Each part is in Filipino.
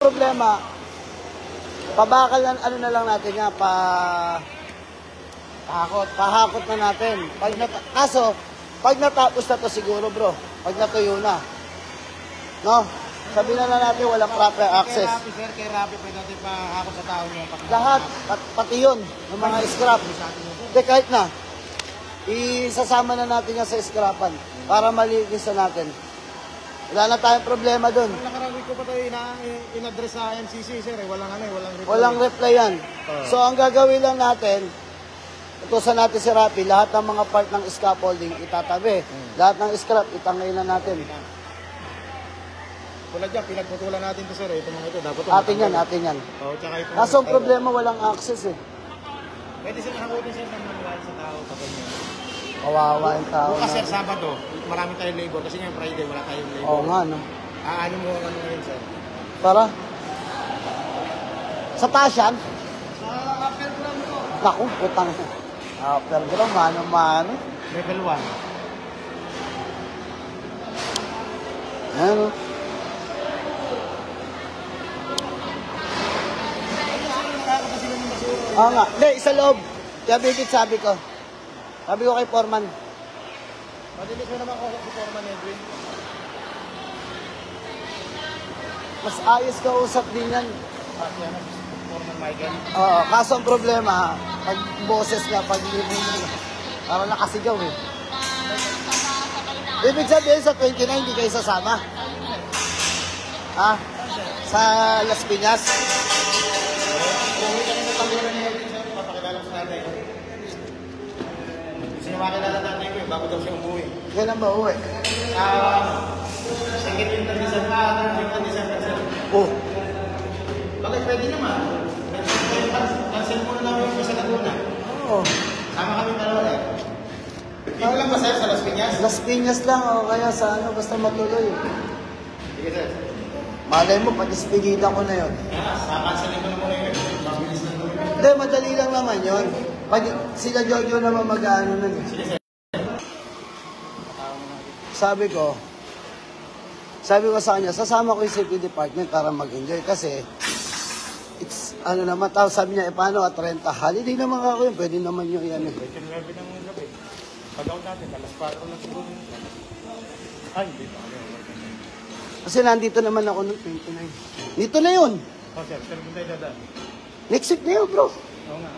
problema, pabakal na, ano na lang natin nga, pahakot na natin. Kaso, pag natapos na to siguro bro, pag natuyo na, no? Sabi na natin walang proper access. Kay Rapi, pwede natin pahakot sa tao niya. Lahat, pati yun, ng mga scrap. Hindi, kahit na, isasama na natin yan sa scrapan para malinis na natin. Wala na tayong problema doon. Nakarang week ko pa tayo in-address sa MCC, sir. Walang reply. Walang reply yan. So, ang gagawin lang natin, utusan natin si Rapi, lahat ng mga part ng scaffolding itatabi. Lahat ng scrap, itangay na natin. Tulad dyan, pinagputulan natin ito, sir. Ito mga ito. Dapat Atin yan. Tsaka ito. Kaso ang problema, walang access eh. Pwede sir, nakakutin sir ng manual sa tao kapag niya. Kawawa yung tao. Bukas sir, Sabado, marami tayong labor. Kasi ngayon Friday, wala tayong labor. Oo nga, no? Ano mo ano ngayon, sir? Para? Sa taas yan? Sa upper ground ko. Naku, putang. Upper ground, mano-mano. Level 1. Ano? Oo nga. Hindi, isa loob. Kaya bigit sabi ko. Sabi ko kay Foreman. Madilis mo naman ako si Foreman Edwin. Mas ayos ka usap din yan. Foreman Michael. Oo, kaso ang problema, pag boses ka, pag parang nakasigaw eh. Ibig sabihin sa 29, hindi kayo sasama. Ha? Sa Las Piñas? Papakilala ko sa nanay. Gusto niya makilala nanay ko bago daw siya umuwi. Kailan ba uwi? Second week ng December, third week ng December, sir. Oh. Bakit pwede naman? Cancel muna namin yung sa Laguna. Oo. Sama kami dalawa eh. Dito lang ba sir sa Las Piñas? Las Piñas lang o kaya sa ano, basta matuloy. Sige sir. Malay mo, pag-ispigita ko na yun. Cancelin mo na muna yun. Mabilis na naman. Hindi, madali lang naman yun. Pag sila Jojo naman mag-ano nun. Sabi ko sa kanya, sasama ko yung safety department para mag-enjoy kasi it's, ano naman, sabi niya, paano at 30? Holiday naman ako yun, pwede naman yung yan. Pwede naman ng gabi. Pag-out natin, alas 4 na siguro. Ay, hindi pa. Kasi nandito naman ako noong 29. Dito na yun. Oh, sir, sir, hindi tayo dadaan. Next week na yun, bro. Oo nga.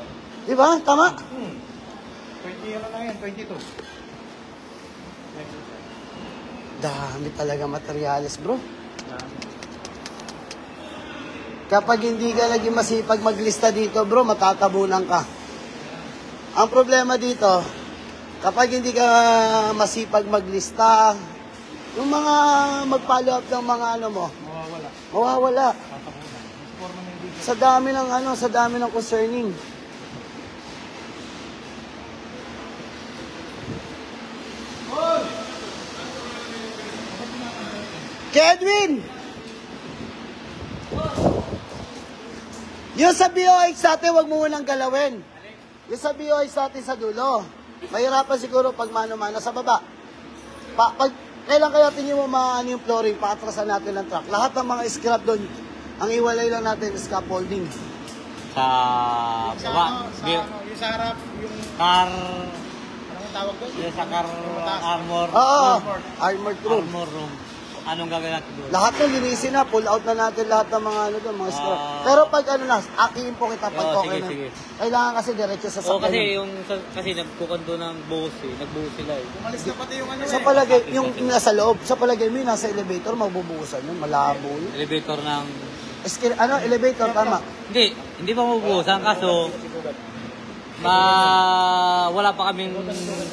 Di ba? Tama? 20 ano na yan, 22. Next week. Dami talaga materyales, bro. Kapag hindi ka naging masipag maglista dito, bro, matatabunan ka. Ang problema dito, kapag hindi ka masipag maglista, yung mga mag-follow up ng mga ano mo, mawawala. Sa dami ng ano, sa dami ng concerning. Kedwin! Yung sa BOX natin, huwag mo munang galawin. Yung sa BOX natin sa dulo. Mahirapan siguro pag mano-mano sa baba. Kailan kaya tingin mo maano yung flooring, paatrasan natin ng truck. Lahat ng mga scrap doon, ang iwalay lang natin is scaffolding. Sa baba? Yung sa harap, yung... Car... Anong tawag doon? Yung sa car armor... Oo, armored room. Armor room. Anong gagawin natin doon? Lahat ng linisin na, pull out na natin lahat ng mga ano doon, mga scrap. Pero pag ano na, akiin po kita pag okay na. Sige. Kailangan kasi diretso sa sakyan. kasi yung kasi nagkukundo ng buhos eh. Nagbuhos sila eh. Umalis na pati yung ano Sa palagay, yung nasa loob, sa palagay mo yung nasa elevator, mabubuhusan yun, malabo yun. Elevator ng... Elevator, tama. Hindi pa mabubuhusan kaso wala pa kaming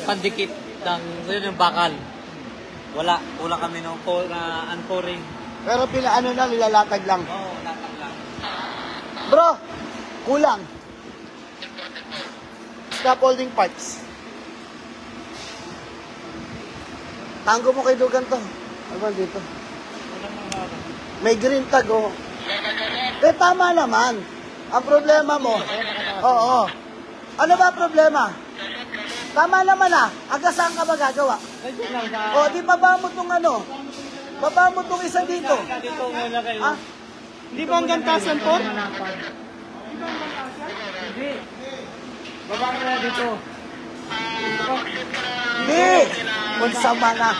pandikit ng yung bakal. Wala kami ng uncoring. Pero pinaano na, nilalatag lang. Oo, latag lang. Bro, kulang. Scaffolding parts. Tanggo mo kay Dugan to. Ano ba dito? May green tag, oh. Tama naman. Ang problema mo, oo. Ano ba problema? Tama naman Agasan ka ba gagawa? O, di baba mo tong ano? Baba mo tong isa dito. Dito muna kayo. Ha? Hindi ba hanggang tasan po? Hindi. Baba ka na dito. Hindi! Unsama na.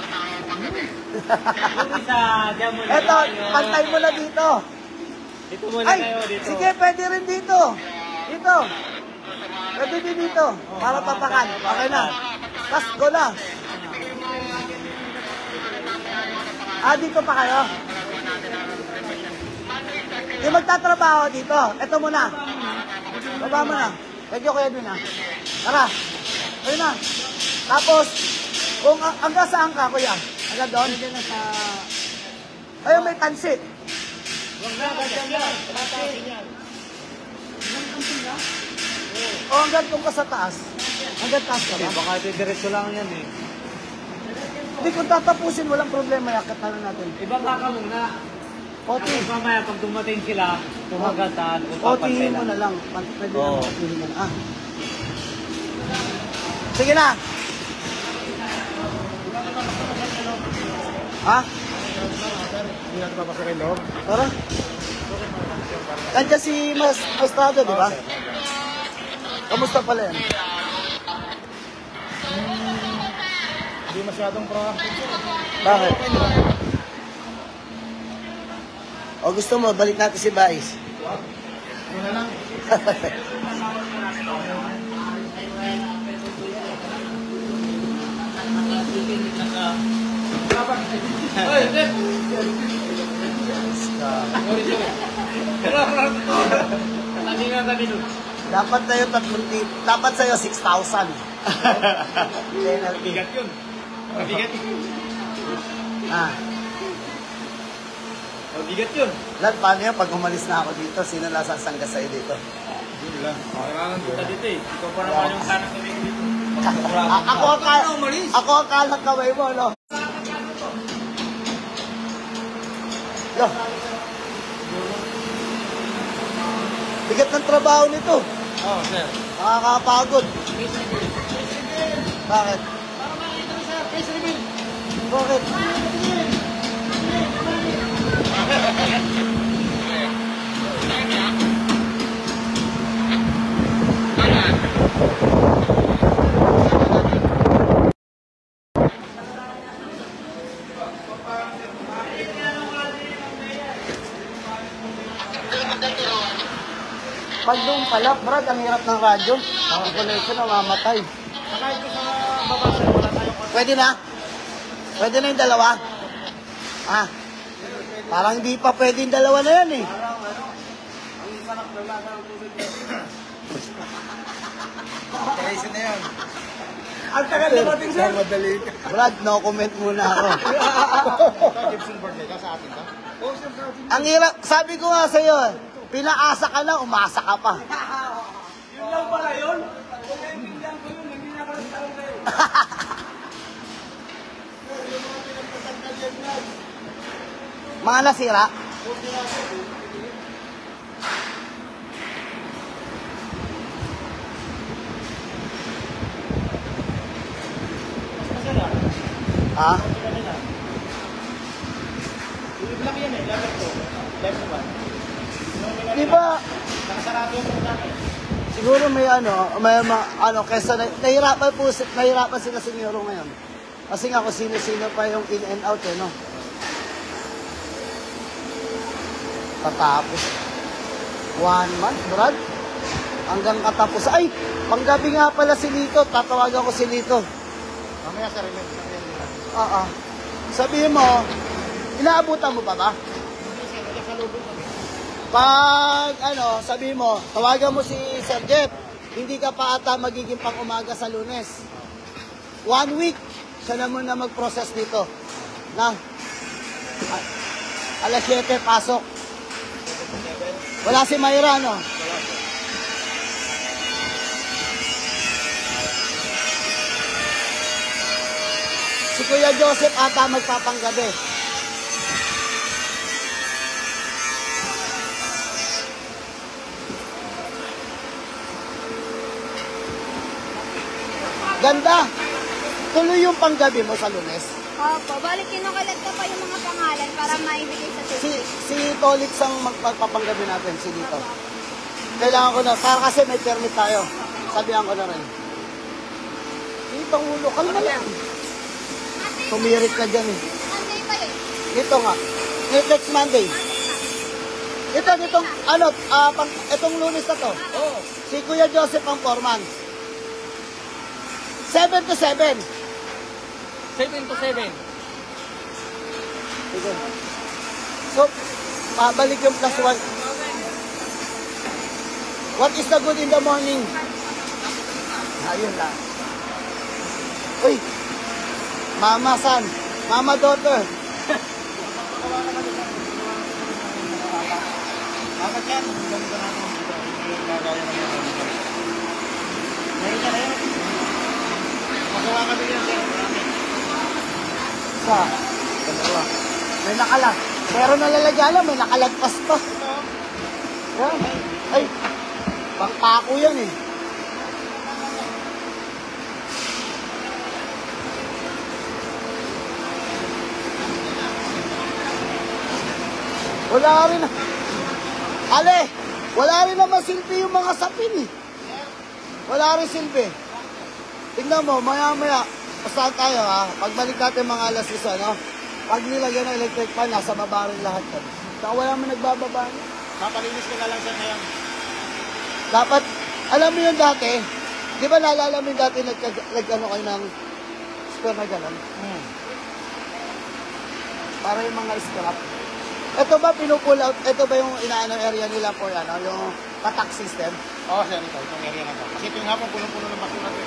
Yung isa, diyan mo na. Eto, pantay mo na dito. Dito muna Ay, kayo, dito. sige, pwede rin dito. Dito. Pwede din dito. Para tapakan. Okay na. Tas, go na. Dito pa kayo. Di magtatrabaho dito. Ito muna. Baba mo na. Medyo kayo dun ha. Tara. Ayun na. Tapos, kung hanggang saan ka, kuya? Hanggang doon? Hanggang na sa... Ayun, may tansi. Huwag na, ganyan yan. Tatasin yan. O hanggang doon ka sa taas. Hanggang taas ka ba? Baka diretso lang yan eh. Hindi, kung tatapusin, walang problema. Yakat na lang natin. Ibaba ka muna. Oti. Tapos mamaya pag dumating sila, tumagatan o papantay Otihin mo na lang. Pwede na Oo. otihin mo na. Sige na. Ha? Hindi natin papasok yung loob. Tara. Nandiyan si Mastrado, di ba? Kamusta pala yan? Hindi masyadong proactive. Bakit? O gusto mo, balik natin si Bais. Yun na lang. Dapat tayo 30, dapat sa'yo 6,000. Penalty. Bigat yun. Mabigat. Mabigat yun. Lad, paano yan pag umalis na ako dito? Sino nasasangga sa'yo dito? Yun lang. Kailangan ko. dito eh. Ikaw pa naman yung kanang kaming dito. Ako ang kalang kaway mo, no? Yo. Bigat ng trabaho nito. Oo, sir. Nakakapagod. Bakit? Bakit? Pag doon pala, Brad, ang hirap ng radyo. Ang connection, namamatay. Kahit ko sa baba, sir, wala tayong Pwede na? Pwede na yung dalawa? Parang hindi pa pwede yung dalawa na yan eh. Operation na yan. Ang tagal natin, sir. Madali. Brad, no comment muna ako. Gibson birthday ka sa atin ka? Ang hirap, sabi ko nga sa'yo, pinaasa ka na, umasa ka pa. Yun lang pala yun. Kung naiintindihan ko yun, hindi na ako nagtanong kayo. Mga nasira. Ha? Iblang yan eh, level 2. Level 1. Di ba, Nakasarado yung namin. siguro may kesa nahirapan sila siguro ngayon. Kasi nga kung sino-sino pa yung in and out no. Tatapos. 1 month, Brad. Hanggang katapos. Ay, panggabi nga pala si Lito. Tatawagan ko si Lito. Mamaya sa remit. Oo. Sabihin mo, inaabutan mo pa ba? Pag sabihin mo, tawagan mo si Sir Jeff, hindi ka pa ata magiging pang-umaga sa Lunes. 1 week, siya na muna mag-process dito. Na, alas 7, pasok. Wala si Mayra, no? Si Kuya Joseph ata magpapanggabi. Ganda. Tuloy yung panggabi mo sa Lunes. Opo, balik kinukulat ko pa yung mga pangalan para maibigay sa Si, ticket. si Tolitz ang magpapanggabi natin, si dito. Kailangan ko na, para kasi may permit tayo. Sabihan ko na rin. Dito, ulo, kalma lang. Tumirik ka dyan eh. Monday pa eh. Dito nga. Next Monday. Itong, ano, itong lunes na to. Oo. Si Kuya Joseph ang foreman. 7 to 7. 7 to 7. Sige. So, pabalik yung plus 1. What is the good in the morning? Ayun lang. Uy! Mama son, mama daughter. Bakit yan? Ang ganda na naman dito. Yung kagaya ng mga ganito. Meron ka na yan. Magawa kami yan, sir. Marami. Sa, dalawa. May nakalag. Pero nalalagyan lang, may nakalagpas pa. Yan. Ay, pangpako yan eh. Wala rin. Ale, wala rin naman silbi yung mga sapin eh. Wala rin silbi. Tingnan mo, maya-maya, basta tayo ha, pagbalik natin mga alas 6, no? Pag nilagyan ng electric fan, nasa baba rin lahat yan. Saka wala mo nagbababa. Papalinis ko na lang, sir, ngayon. Dapat, alam mo yun dati, di ba naalala mo yung dati nag-ano kayo ng spare na gano'n? Para yung mga scrap. Ito ba pinupull out, ito ba yung inaano area nila for ano, yung patak system? Oo, sir, itong area na to. Kasi ito yung hapon, punong-puno ng basura to.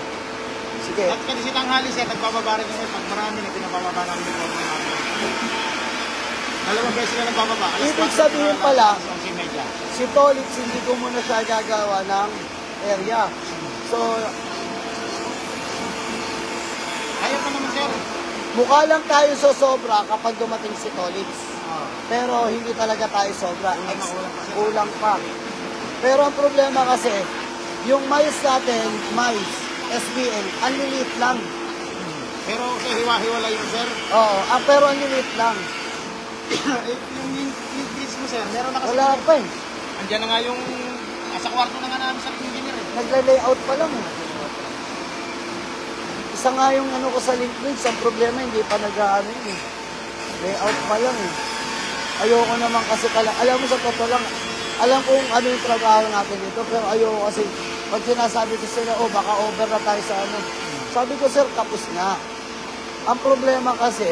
Sige. At kasi tanghali, sir, nagbababa rin kami. Pag marami na pinabababa namin yung problem namin. Dalawang beses na nagbababa. Alas Ibig 4 sabihin na pala, alas 11:30. si Tolitz, hindi ko muna siya gagawa ng area. So, Ayaw ka naman, sir. mukha lang tayo sobra kapag dumating si Tolitz. Oo. Pero hindi talaga tayo sobra. Kulang pa. Kulang pa. Pero ang problema kasi, yung miles natin, miles, SBL, ang lilit lang. Pero sir, hiwa-hiwala yun, sir. Oo, pero ang lilit lang. Yung feeds mo, sir, meron na kasi. Wala pa eh. Andiyan na nga yung sa kwarto na nga namin sa engineer eh. Nagle-layout pa lang eh. Isa nga yung ano ko sa link bridge, ang problema hindi pa nag-ano yun eh. Layout pa lang eh. Ayoko naman kasi alam mo sa totoo lang, alam kong ano yung trabaho natin dito, pero ayoko kasi pag sinasabi ko sila, oh baka over na tayo sa ano. Sabi ko sir, tapos na. Ang problema kasi,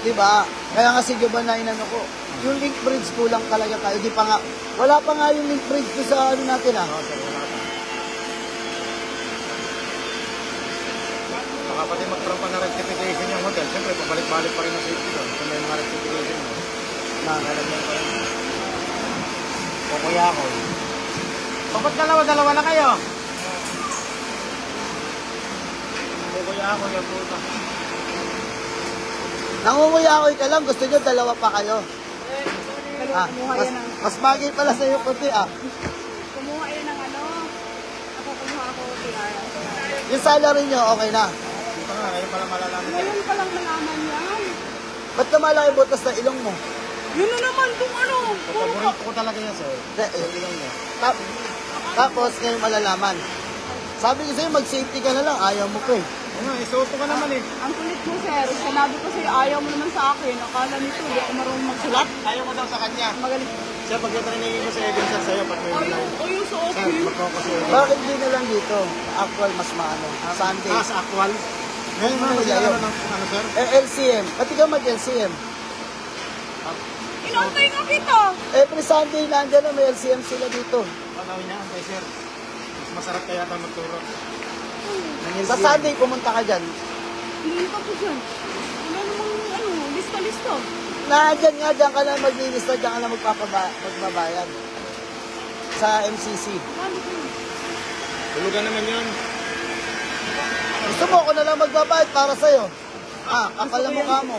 di ba, kaya nga si Joban na inano ko, yung link bridge kulang talaga tayo, di pa nga, wala pa nga yung link bridge ko sa ano natin ah. Oo, sir, wala pa. Baka pati magkaroon pa na rectification yung hotel. Siyempre, pabalik-balik pa rin ang safety doon. Kung may mga rectification mo. Nakalagyan pa rin. O kuya ako. O ba't dalawa na kayo? O kuya ako, yung puta. Nangunguyakoy ka lang, gusto nyo dalawa pa kayo. Mas bagay pala sa'yo puti ah. Kumuha yun ng ano. Ako kumuha ako PR. Yung salary nyo, okay na. Hindi pa nga, ngayon pala malalaman. Ngayon pa lang nalaman yan. Ba't na malaki butas na ilong mo? Yun na naman kung ano. Paborito ko talaga yan, sir. Eh, Ilong niya. Tapos ngayon malalaman. Sabi ko sa'yo, mag-safety ka na lang, ayaw mo pa eh. Ano, isuot ko naman eh. Ang kulit mo, sir. Sinabi ko sa'yo, ayaw mo naman sa akin. Akala nito, hindi ako marunong magsulat. Ayaw mo daw sa kanya. Magaling. Sir, pag yung training mo sa Edwin, sir, sa'yo, pag may bilang. O yung sa Sir, office. mag-focus sa Edwin. Bakit di na lang dito? Actual mas maano. Sunday. Sa actual. Ngayon mo, kasi ano ng ano, sir? LCM. Pati ka mag-LCM. Inantay nga kita. Every Sunday nandiyan na may LCM sila dito. Panawin niya, antay, sir. Mas masarap kaya ito magturo. Sa Sunday pumunta ka dyan. Hindi pa po dyan. Wala namang ano, lista-lista. Nandiyan nga dyan ka lang maglilista, dyan ka lang magbabayad. Sa MCC. Ano ko yun? Tulugan naman yun. Gusto mo ako na lang magbabayad para sa'yo. Kapal na mukha mo.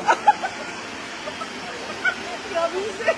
Grabe yun, sir.